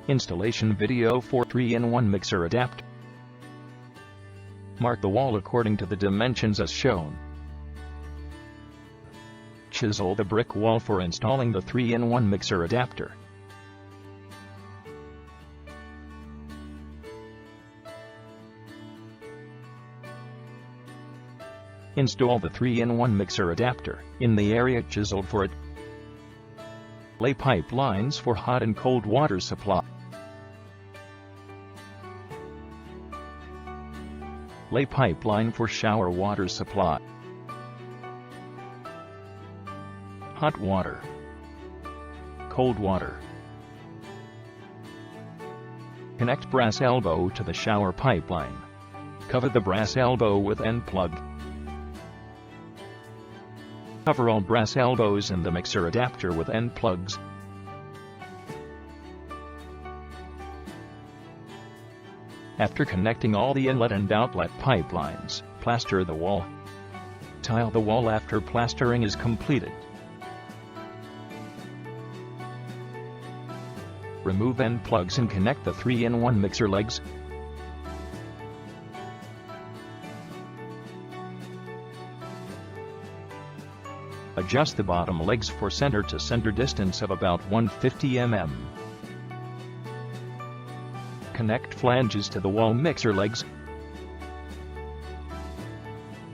Installation video for 3-in-1 mixer adapter. Mark the wall according to the dimensions as shown. Chisel the brick wall for installing the 3-in-1 mixer adapter. Install the 3-in-1 mixer adapter in the area chiseled for it. Lay pipe lines for hot and cold water supply. Lay pipeline for shower water supply. Hot water. Cold water. Connect brass elbow to the shower pipeline. Cover the brass elbow with end plug. Cover all brass elbows in the mixer adapter with end plugs. After connecting all the inlet and outlet pipelines, plaster the wall. Tile the wall after plastering is completed. Remove end plugs and connect the 3-in-1 mixer legs. Adjust the bottom legs for center to center distance of about 150 mm. Connect flanges to the wall mixer legs.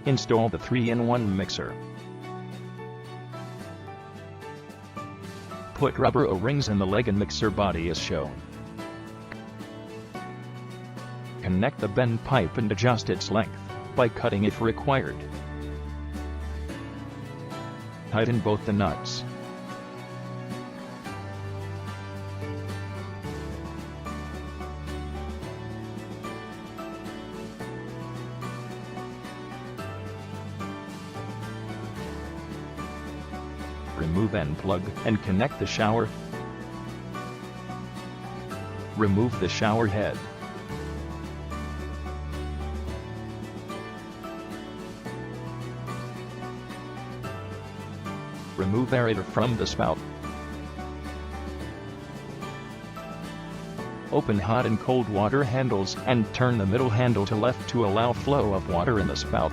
Install the 3-in-1 mixer. Put rubber O-rings in the leg and mixer body as shown. Connect the bend pipe and adjust its length by cutting if required. Tighten both the nuts. Remove end plug and connect the shower. Remove the shower head. Remove aerator from the spout. Open hot and cold water handles and turn the middle handle to left to allow flow of water in the spout.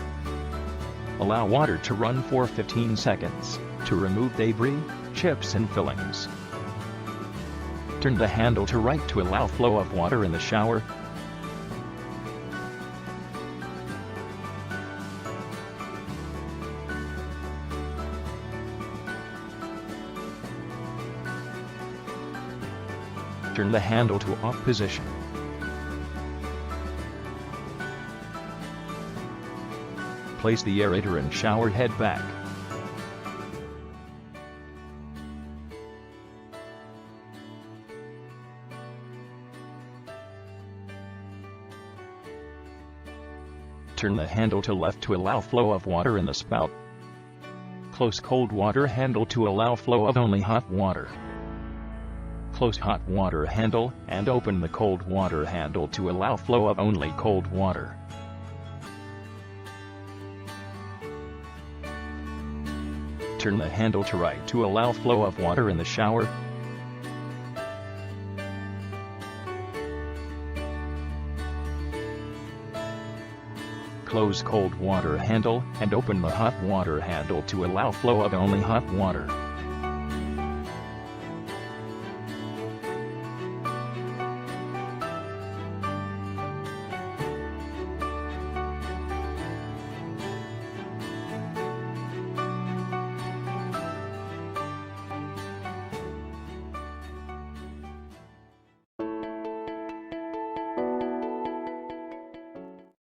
Allow water to run for 15 seconds to remove debris, chips and fillings. Turn the handle to right to allow flow of water in the shower. Turn the handle to off position. Place the aerator and shower head back. Turn the handle to left to allow flow of water in the spout. Close cold water handle to allow flow of only hot water. Close hot water handle and open the cold water handle to allow flow of only cold water. Turn the handle to right to allow flow of water in the shower. Close cold water handle and open the hot water handle to allow flow of only hot water.